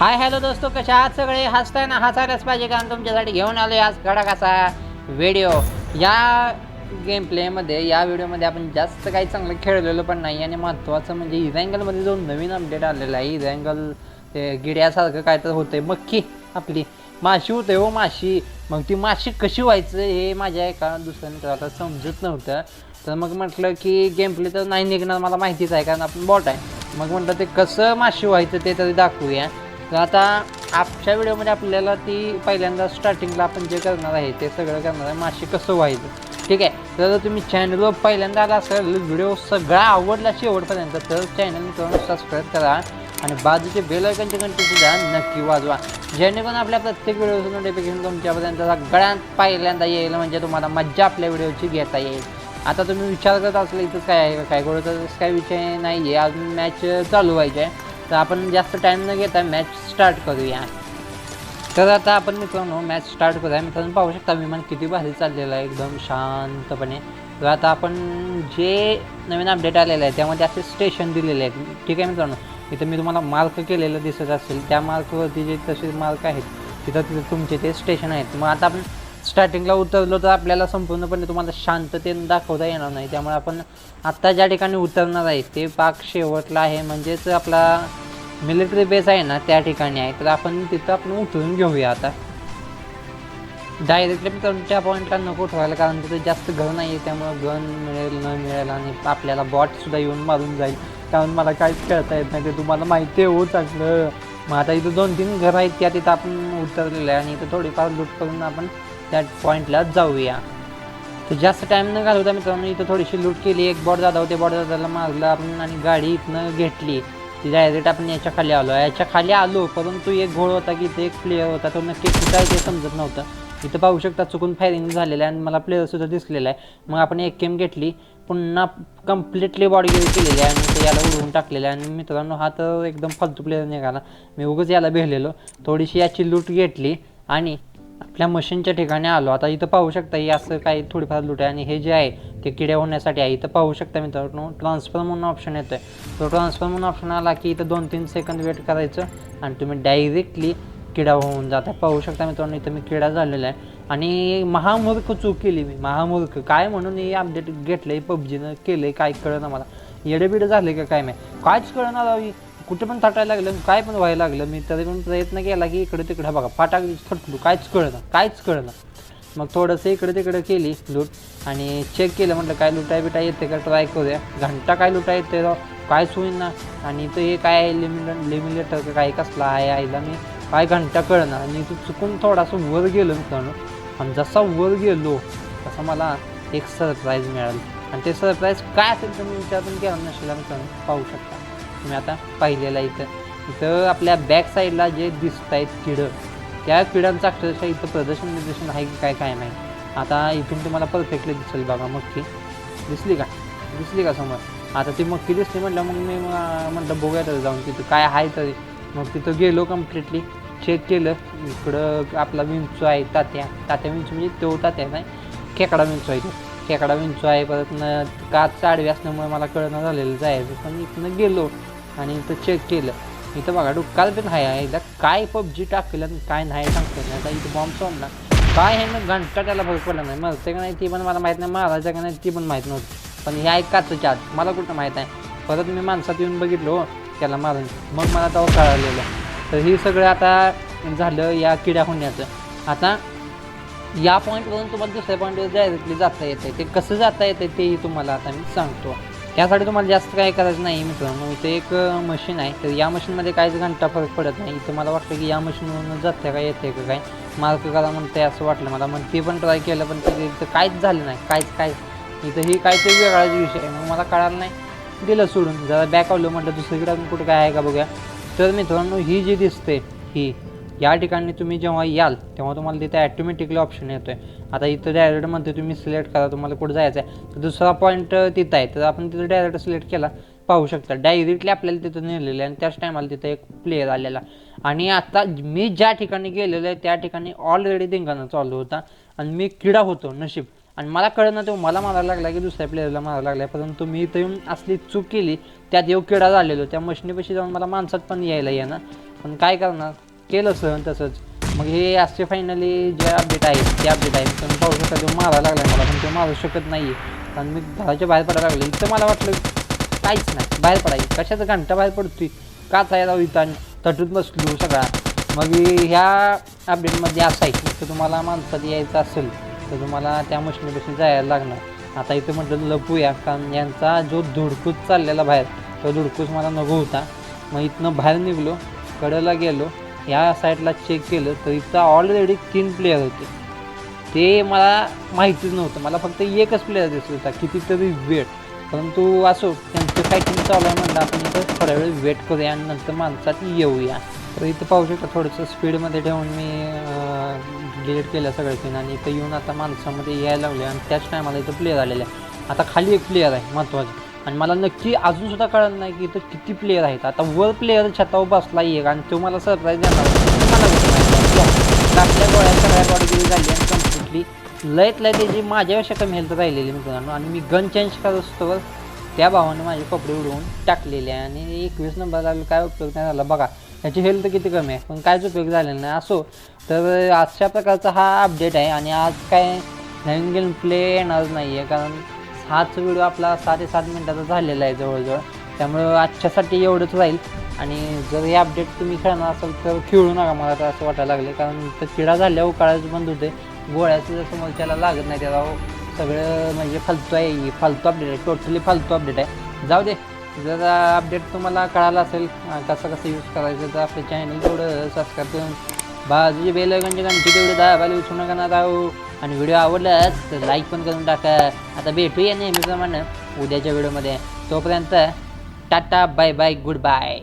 Hi hello दोस्तों, कशा आहात सगळे? हसताय ना? हसायलाच पाहिजे, कारण तुमच्यासाठी घेऊन आलो आज कडाकाचा व्हिडिओ. या गेमप्लेमध्ये या व्हिडिओमध्ये आपण जास्त काही चांगलं खेळलेलं पण नाही, आणि महत्त्वाचं म्हणजे इरँगलमध्ये जो नवीन अपडेट आलेला आहे, इरँगल ते गिड्यासारखं काय तर होतं आहे. मक्की आपली माशी होते हो, माशी. मग ती माशी कशी व्हायचं हे माझ्या एका दुसऱ्या मित्राला समजत नव्हतं. तर मग म्हटलं की गेमप्ले तर नाही निघणार, मला माहितीच आहे, कारण आपण बॉट आहे. मग म्हटलं ते कसं माशी व्हायचं ते तरी दाखवूया. तर आता आजच्या व्हिडिओमध्ये आपल्याला ती पहिल्यांदा स्टार्टिंगला आपण जे करणार आहे ते सगळं करणार आहे, माशी कसं व्हायचं. ठीक आहे. तर तुम्ही चॅनलवर पहिल्यांदा आला असेल, व्हिडिओ सगळा आवडला शेवटपर्यंत, तर चॅनल मित्रांनो सबस्क्राईब करा आणि बाजूचे बेल आयकॉनची घंटीसुद्धा नक्की वाजवा, जेणेकरून आपल्या प्रत्येक व्हिडिओचं नोटिफिकेशन तुमच्यापर्यंत सगळ्यात पहिल्यांदा येईल, म्हणजे तुम्हाला मज्जा आपल्या व्हिडिओची घेता येईल. आता तुम्ही विचार करत असले इथं काय आहे काय करू, तर काही विषय नाही आहे, अजून मॅच चालू व्हायची आहे. तर आपण जास्त टाईम न घेता मॅच स्टार्ट करूया. तर आता आपण मित्रांनो मॅच स्टार्ट करूया. मित्रांनो पाहू शकता विमान किती भारी चाललेलं आहे, एकदम शांतपणे. तर आता आपण जे नवीन अपडेट आलेलं आहे त्यामध्ये असे स्टेशन दिलेले आहेत. ठीक आहे मित्रांनो, इथं मी तुम्हाला मार्क केलेलं दिसत असेल, त्या मार्कवरती जे तसे मार्क आहेत तिथं तुमचे ते स्टेशन आहेत. मग आता आपण स्टार्टिंगला उतरलो तर आपल्याला संपूर्णपणे तुम्हाला शांततेने दाखवता येणार नाही, त्यामुळे आपण आत्ता ज्या ठिकाणी उतरणार आहे ते पाक शेवटला आहे, म्हणजेच आपला मिलिटरी बेस आहे ना त्या ठिकाणी आहे. तर आपण तिथं आपण उतरून घेऊया. आता डायरेक्टली तुमच्या पॉईंटला नको ठेवायला, कारण तिथं जास्त घर नाही आहे, त्यामुळं गन मिळेल न मिळेल आणि आपल्याला बॉटसुद्धा येऊन मारून जाईल, कारण मला काहीच कळता येत नाही, ते तुम्हाला माहिती आहे हो चांगलं. मग आता इथं 2-3 घरं आहेत, त्या तिथं आपण उतरलेलं आहे, आणि इथं थोडीफार लूट करून आपण त्या पॉईंटला जाऊया. तर जास्त टाईम न घालवता मित्रांनो इथं थोडीशी लूट केली. एक बॉट दादा होते, बॉट दादाला मारलं आपण आणि गाडी इथनं घेतली. ती डायरेक्ट आपण याच्या खाली आलो, परंतु एक घोळ होता की इथे एक प्लेयर होता, तो नक्की कुठं आहे ते समजत नव्हतं. इथं पाहू शकता चुकून फायरिंग झालेलं आहे आणि मला प्लेयरसुद्धा दिसलेला आहे. मग आपण एक गेम घेतली, पुन्हा कम्प्लिटली बॉडी गेली केलेली आहे आणि ते याला उडवून टाकलेलं आहे. आणि मित्रांनो हा तर एकदम फालतू प्लेयर निघाला, मी उगाच याला भेटलेलो. थोडीशी याची लूट घेतली आणि आपल्या मशीनच्या ठिकाणी आलो. आता इथं पाहू शकता ही असं काही थोडीफार लूट आहे, आणि हे जे आहे ते किड्या होण्यासाठी आहे. इथं पाहू शकता मित्रांनो ट्रान्सफर म्हणून ऑप्शन येतो आहे. तो ट्रान्सफर म्हणून ऑप्शन आला की इथं 2-3 सेकंद वेट करायचं आणि तुम्ही डायरेक्टली किडा होऊन जाता. पाहू शकता मित्रांनो इथं मी किडा झालेला आहे, आणि महामूर्ख चूक केली मी, महामूर्ख काय म्हणून हे अपडेट घेतलं आहे पबजीनं केलं आहे काय कळलं ना मला. येडंबिडं झालं का काय नाही, कायच कळणार हवी, कुठे पण थाटायला लागलं, काय पण व्हायला लागलं. मी तरी पण प्रयत्न केला की इकडे तिकडे बघा फाटाक थटलो, काहीच कळलं. मग थोडंसं इकडे तिकडे केली लूट आणि चेक केलं, म्हटलं काय लुटाय बिटाय येते का ट्राय करूया. घंटा काय लुटा येते कायच होईना. आणि इथं हे काय आहे लिमिलेटर का काय कसला आहे आईला मी काय घंटा कळणार. आणि तू चुकून थोडासा वर गेलो मित्रांनो, आणि जसा वर गेलो तसा मला एक सरप्राईज मिळालं. आणि ते सरप्राईज काय असेल तर मी विचार पण केला नसेल मित्रांनो. पाहू शकता तुम्ही आता पाहिलेलं इथं आपल्या बॅक साईडला जे दिसत आहेत किडं, त्या किड्यांचं अक्षरशः इथं प्रदर्शन आहे की काय नाही. आता इथून तुम्हाला परफेक्टली दिसेल बघा, मक्की दिसली का समोर. आता ती मक्की दिसली म्हटलं, मग मी म्हटलं बघूया तर जाऊन तिथं काय आहे तरी. मग तिथं गेलो, कम्प्लिटली चेक केलं. इकडं आपला विंचू आहे, तात्या विंचू म्हणजे तो तात्या नाही, खेकडा विंचू आहे, खेकडा विंचू आहे. परत काच आडवी असल्यामुळे मला कळणं झालेलं जायचं, पण इथनं गेलो आणि इथं चेक केलं. इथं बघा डुक्काल पण आहे, एकदा काय पबजी टाकलं काय नाही सांगतो नाही. आता इथं बॉम्ब सोडला काय आहे ना, घंटा त्याला फरक पडला नाही, मरते का नाही ती पण मला माहीत नाही, मारायचं का नाही ती पण माहीत नव्हती. पण ह्या एक काचच्या आत मला कुठं माहीत आहे. परत मी माणसात येऊन बघितलो त्याला मारून, मग मला तेव्हा कळालेलं. तर ही सगळं आता झालं या किड्या होण्याचं. आता या पॉईंटवरून तुम्हाला दुसऱ्या पॉईंटवर डायरेक्टली जाता येतं. ते कसं जाता येतं तेही तुम्हाला आता मी सांगतो. त्यासाठी तुम्हाला जास्त काय करायचं नाही मित्रांनो. इथे एक मशीन आहे, तर या मशीनमध्ये काहीच घंटा फरक पडत नाही. इथं मला वाटतं की या मशीनवरून जाते का येते का काय मार्क करा म्हणते असं वाटलं मला. मग ते पण ट्राय केलं, पण तिथं काहीच झालं नाही, काहीच. इथं ही काहीतरी वेगळाच विषय आहे. मग मला कळालं नाही, दिलं सोडून. जरा बॅक आलो, म्हटलं दुसरीकडे अजून कुठं काय आहे का बघूया. तर मित्रांनो ही जी दिसते ही या ठिकाणी तुम्ही जेव्हा याल तेव्हा तुम्हाला तिथे ॲटोमॅटिकली ऑप्शन येतो आहे. आता इथं डायरेक्ट म्हणते तुम्ही सिलेक्ट करा तुम्हाला कुठं जायचं आहे. तर दुसरा पॉईंट तिथं आहे, तर आपण तिथं डायरेक्ट सिलेक्ट केला. पाहू शकता डायरेक्टली आपल्याला तिथं नेलेलं आहे, आणि त्याच टायमाला तिथं एक प्लेयर आलेला. आणि आता मी ज्या ठिकाणी गेलेलो आहे त्या ठिकाणी ऑलरेडी धिंगाणा चालू होता, आणि मी किडा होतो नशीब. आणि मला कळलं ना, तो मला मारायला लागला की दुसऱ्या प्लेयरला मारायला लागला, परंतु मी इथं येऊन असली चूक केली, त्यात येऊ किडा झालेलो. त्या मशिनीपाशी जाऊन मला माणसात पण यायला येणार, पण काय करणार, केलं सहन तसंच. मग हे असे फायनली जे अपडेट आहेत ते अपडेट आहेत. तुम्ही पाहू शकता तो मारायला लागला मला, पण तो मारू शकत नाही आहे कारण मी घराच्या बाहेर पडायला लागलो. इथं मला वाटलं काहीच नाही, बाहेर पडायचं कशाचा घंटा बाहेर पडतोय काच आहे राव इथं, तटून बसलो सगळा. मग ह्या अपडेटमध्ये असं आहे की तुम्हाला माणसात यायचं असेल तर तुम्हाला त्या मशिनीपाशी जायला लागणार. आता इथं म्हटलं लपूया कारण यांचा जो धुडकूस चाललेला बाहेर तो धुडकूस मला नको होता. मग इथनं बाहेर निघलो, कडेला गेलो, ह्या साईडला चेक केलं तर इथं ऑलरेडी 3 प्लेयर होते. ते मला माहितीच नव्हतं, मला फक्त एकच प्लेयर दिसत होता कितीतरी वेळ. परंतु असो, त्यांचं फायटिंग चालू आहे म्हणलं आपण इथं थोड्या वेळ वेट करूया आणि नंतर माणसात येऊया. तर इथं पाहू शकता थोडंसं स्पीडमध्ये ठेवून मी डिलीट केलं सगळं सीन आणि इथं येऊन आता माणसामध्ये यायला लागले आणि त्याच टायमाला इथं प्लेयर आलेले आहे. आता खाली एक प्लेयर आहे महत्त्वाचं आणि मला नक्की अजूनसुद्धा कळत नाही की इथं किती प्लेयर आहेत. आता वर प्लेयर छतावर बसला एक आणि तो मला सरप्राईज देणार मला आपल्या गोळ्या सगळ्या बॉडीगिरी झाली आणि कम्प्लिटली लयत लय त्याची माझ्यापेक्षा कमी हेल्थ राहिलेली मित्रांनो. आणि मी गन चेंज करत असतो त्या भावाने माझे कपडे उडवून टाकलेले आहे आणि 21 नंबर लागले. काय उपयोग नाही झाला बघा, याची हेल्थ किती कमी आहे पण काहीच उपयोग झालेला नाही. असो, तर अशा प्रकारचा हा अपडेट आहे आणि आज काय नवीन गेम प्ले येणार नाही आहे कारण हाच व्हिडिओ आपला 7.5 मिनिटाचा झालेला आहे जवळजवळ. त्यामुळं आजच्यासाठी एवढंच राहील आणि जर हे अपडेट तुम्ही खेळणार असाल तर खेळू नका, मला तर असं वाटायला लागले कारण तर किडा झाल्यावर काळाच बंद होते. गोळ्याचं जर समोरच्याला लागत नाही त्याला सगळं म्हणजे फालतू आहे, फालतू अपडेट आहे, टोटली फालतू अपडेट आहे. जाऊ दे, जर अपडेट तुम्हाला कळालं असेल कसं यूज करायचं तर आपलं चॅनल तेवढं सबस्क्राईब करून बाजूची बेल आयकॉनची घंटी तेवढी दाबायला विसरू नका ना राहू. आणि व्हिडिओ आवडलाच तर लाईक पण करून टाका. आता भेटूया नेहमीप्रमाणे उद्याच्या व्हिडिओमध्ये. तोपर्यंत tata bye bye good bye.